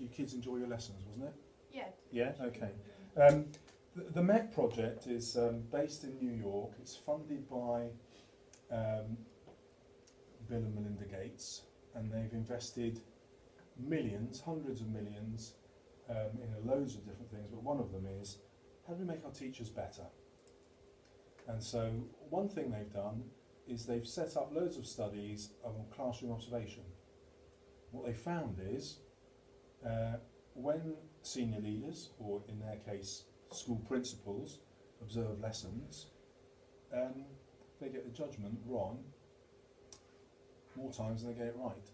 your kids enjoy your lessons, wasn't it? Yeah. Yeah, okay. The MET project is based in New York. It's funded by Bill and Melinda Gates, and they've invested millions, hundreds of millions, in loads of different things, but one of them is, how do we make our teachers better? And so one thing they've done is they've set up loads of studies on classroom observation. What they found is, when senior leaders, or in their case school principals, observe lessons, they get the judgment wrong more times than they get it right.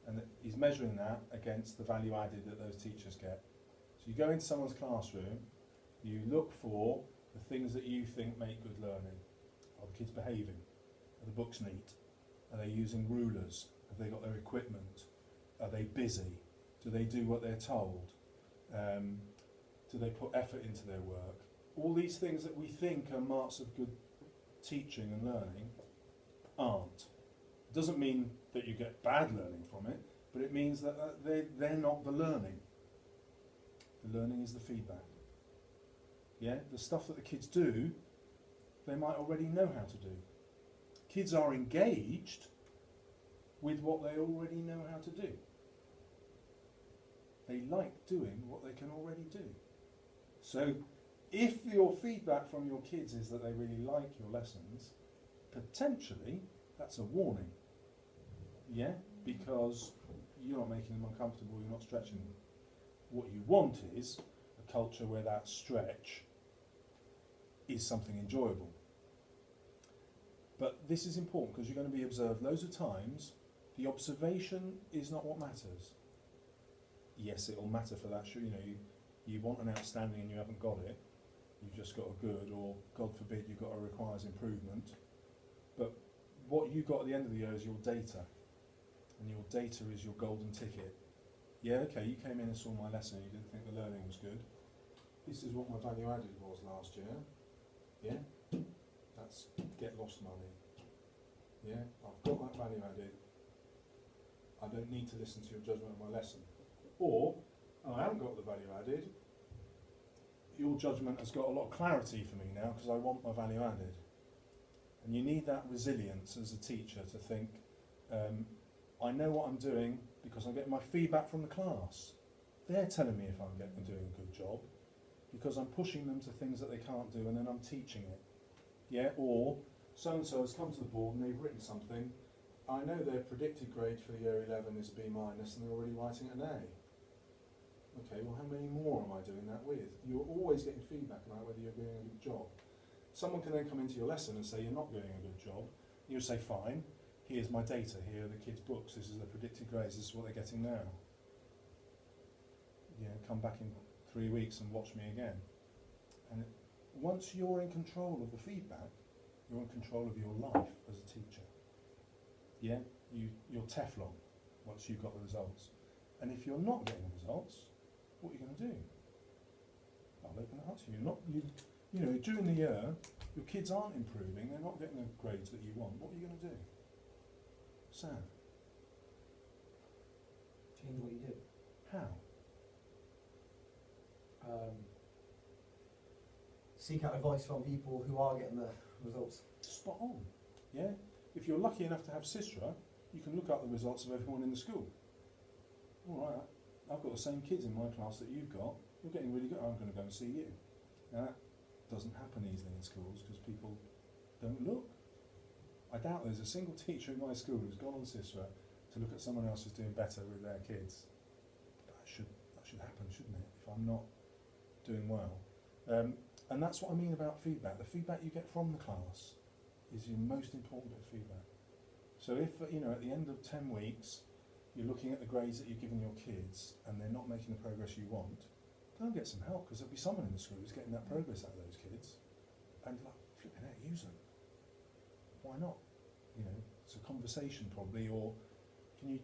And he's measuring that against the value added that those teachers get. So you go into someone's classroom, you look for the things that you think make good learning. Are the kids behaving? Are the books neat? Are they using rulers? Have they got their equipment? Are they busy? Do they do what they're told? Do they put effort into their work? All these things that we think are marks of good teaching and learning aren't. It doesn't mean that you get bad learning from it, but it means that they're not the learning. The learning is the feedback. Yeah, the stuff that the kids do, they might already know how to do. Kids are engaged with what they already know how to do. They like doing what they can already do. So if your feedback from your kids is that they really like your lessons, potentially that's a warning. Yeah, because you're not making them uncomfortable, you're not stretching them. What you want is a culture where that stretch is something enjoyable. But this is important because you're going to be observed loads of times. The observation is not what matters. Yes, it will matter for that. You know, you want an outstanding and you haven't got it. You've just got a good, or God forbid, you've got a requires improvement. But what you got at the end of the year is your data, and your data is your golden ticket. Yeah, okay, you came in and saw my lesson, you didn't think the learning was good. This is what my value added was last year. Yeah, that's get lost money. Yeah, I've got that value added. I don't need to listen to your judgment of my lesson. Or, I haven't got the value added. Your judgment has got a lot of clarity for me now because I want my value added. And you need that resilience as a teacher to think, I know what I'm doing because I'm getting my feedback from the class. They're telling me if I'm doing a good job because I'm pushing them to things that they can't do and then I'm teaching it. Yeah, or so-and-so has come to the board and they've written something. I know their predicted grade for the year 11 is B- and they're already writing an A. Okay, well how many more am I doing that with? You're always getting feedback about whether you're doing a good job. Someone can then come into your lesson and say you're not doing a good job. You'll say fine, here's my data, here are the kids' books, this is the predicted grades, this is what they're getting now. You know, come back in 3 weeks and watch me again. And once you're in control of the feedback, you're in control of your life as a teacher. Yeah, you're Teflon once you've got the results. And if you're not getting the results, what are you going to do? I'll open it up to you. You know, during the year, your kids aren't improving, they're not getting the grades that you want. What are you going to do? Sam? Change what you do. How? Seek out advice from people who are getting the results. Spot on. Yeah? If you're lucky enough to have Sisra, you can look up the results of everyone in the school. All right, I've got the same kids in my class that you've got. You're getting really good. I'm going to go and see you. Now, that doesn't happen easily in schools because people don't look. I doubt there's a single teacher in my school who's gone on Sisra to look at someone else who's doing better with their kids. That should happen, shouldn't it, if I'm not doing well? And that's what I mean about feedback. The feedback you get from the class is your most important bit of feedback. So if, you know, at the end of 10 weeks, you're looking at the grades that you're giving your kids and they're not making the progress you want, go and get some help because there'll be someone in the school who's getting that progress out of those kids. And like, flipping out, use them. Why not? You know, it's a conversation probably, or can you,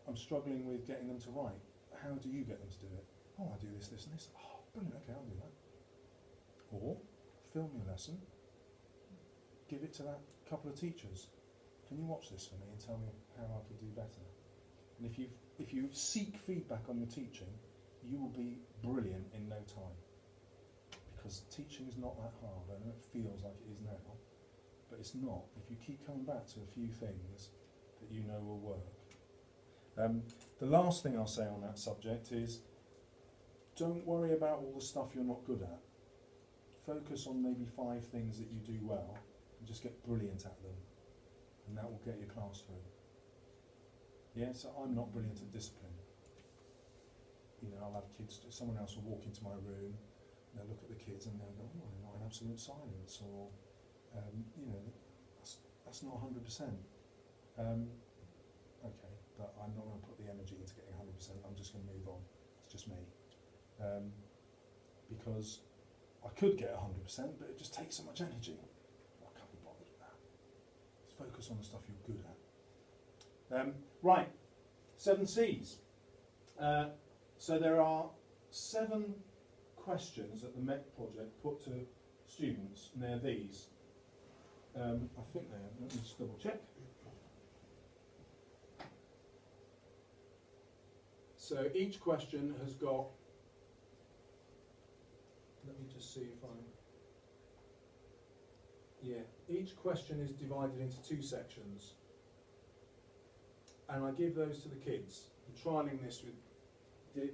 I'm struggling with getting them to write. How do you get them to do it? Oh, I do this, this and this. Oh, brilliant, okay, I'll do that. Or film your lesson, give it to that couple of teachers. Can you watch this for me and tell me how I could do better? And if you've if you seek feedback on your teaching, you will be brilliant in no time. Because teaching is not that hard. I know it feels like it is now, but it's not. If you keep coming back to a few things that you know will work. The last thing I'll say on that subject is, don't worry about all the stuff you're not good at. Focus on maybe 5 things that you do well and just get brilliant at them, and that will get your class through. Yeah, so I'm not brilliant at discipline. You know, I'll have kids, someone else will walk into my room, and they'll look at the kids and they'll go, oh, they're not in absolute silence, or, you know, that's not 100%. Okay, but I'm not going to put the energy into getting 100%, I'm just going to move on. It's just me. Because I could get 100%, but it just takes so much energy. I can't be bothered with that. Let's focus on the stuff you're good at. Right, 7 C's. So there are 7 questions that the MET project put to students, and they're these. I think they're, let me just double check. So each question has got, let me just see if each question is divided into 2 sections. And I give those to the kids. I'm trialling this with,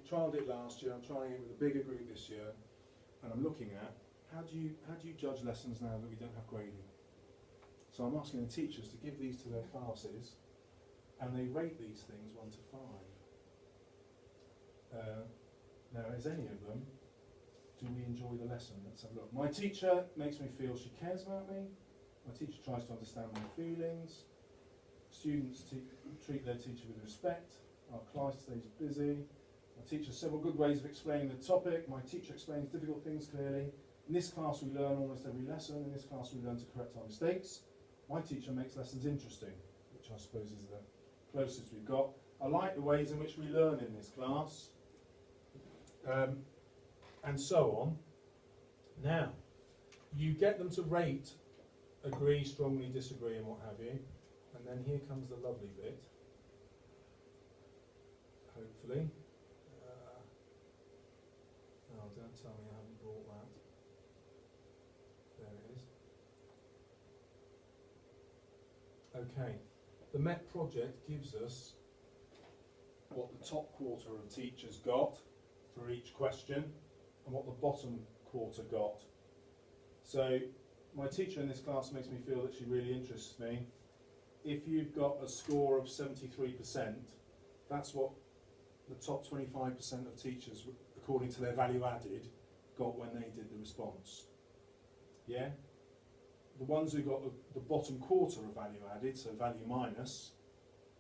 trialled it last year, I'm trying it with a bigger group this year, and I'm looking at how do you judge lessons now that we don't have grading? So I'm asking the teachers to give these to their classes, and they rate these things 1 to 5. Now, is any of them, do we enjoy the lesson? Let's have a look. My teacher makes me feel she cares about me. My teacher tries to understand my feelings. Students treat their teacher with respect. Our class stays busy. My teacher has several good ways of explaining the topic. My teacher explains difficult things clearly. In this class we learn almost every lesson. In this class we learn to correct our mistakes. My teacher makes lessons interesting, which I suppose is the closest we've got. I like the ways in which we learn in this class. And so on. Now, you get them to rate, agree, strongly, disagree, and what have you. And then here comes the lovely bit. Hopefully. Oh, don't tell me I haven't brought that. There it is. Okay. The MET project gives us what the top quarter of teachers got for each question and what the bottom quarter got. So my teacher in this class makes me feel that she really interests me. If you've got a score of 73%, that's what the top 25% of teachers, according to their value added, got when they did the response. Yeah? The ones who got the bottom quarter of value added, so value minus,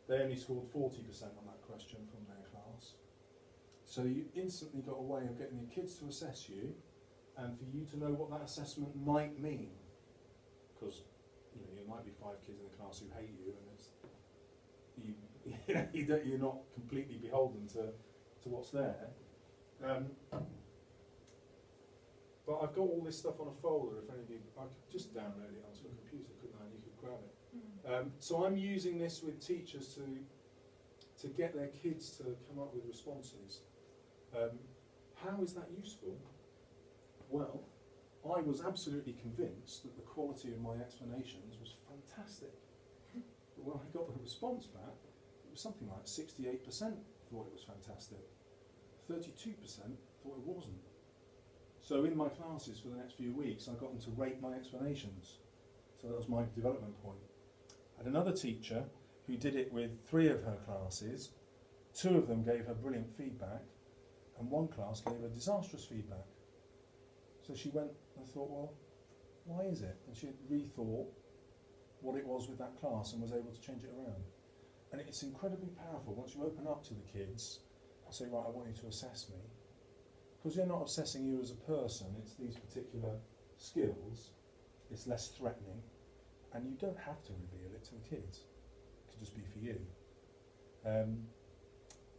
they only scored 40% on that question from their class. So you instantly got a way of getting your kids to assess you, and for you to know what that assessment might mean. Because you might be 5 kids in the class who hate you, and it's, you're not completely beholden to what's there. But I've got all this stuff on a folder. If any of you, I could just download it onto a computer, couldn't I? And you could grab it. So I'm using this with teachers to get their kids to come up with responses. How is that useful? Well, I was absolutely convinced that the quality of my explanations was fantastic. But when I got the response back, it was something like 68% thought it was fantastic. 32% thought it wasn't. So in my classes for the next few weeks, I got them to rate my explanations. So that was my development point. I had another teacher who did it with 3 of her classes. 2 of them gave her brilliant feedback, and 1 class gave her disastrous feedback. So she went and thought, well, why is it? And she rethought what it was with that class and was able to change it around. And it's incredibly powerful once you open up to the kids and say, right, I want you to assess me. Because they're not assessing you as a person, it's these particular skills, it's less threatening, and you don't have to reveal it to the kids. It could just be for you.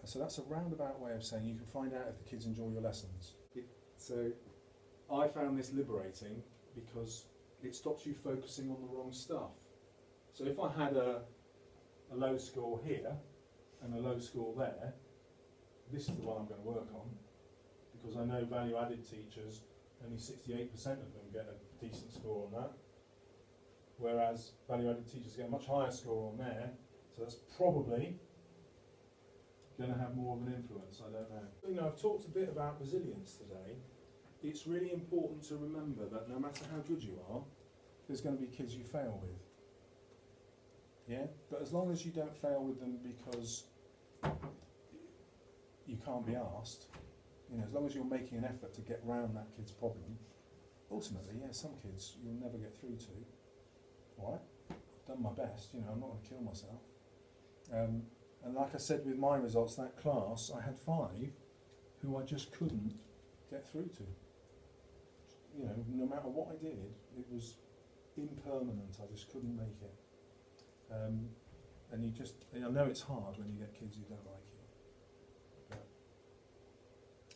So that's a roundabout way of saying you can find out if the kids enjoy your lessons. So I found this liberating because it stops you focusing on the wrong stuff. So if I had a low score here, and a low score there, this is the one I'm going to work on, because I know value-added teachers, only 68% of them get a decent score on that, whereas value-added teachers get a much higher score on there, so that's probably going to have more of an influence, I don't know. You know, I've talked a bit about resilience today. It's really important to remember that no matter how good you are, there's going to be kids you fail with. Yeah? But as long as you don't fail with them because you can't be asked, you know, as long as you're making an effort to get round that kid's problem, ultimately, yeah, some kids you'll never get through to. All right? I've done my best, you know, I'm not going to kill myself. And like I said with my results, that class, I had 5 who I just couldn't get through to. You know, no matter what I did, it was impermanent, I just couldn't make it. And you just, I know it's hard when you get kids who don't like you.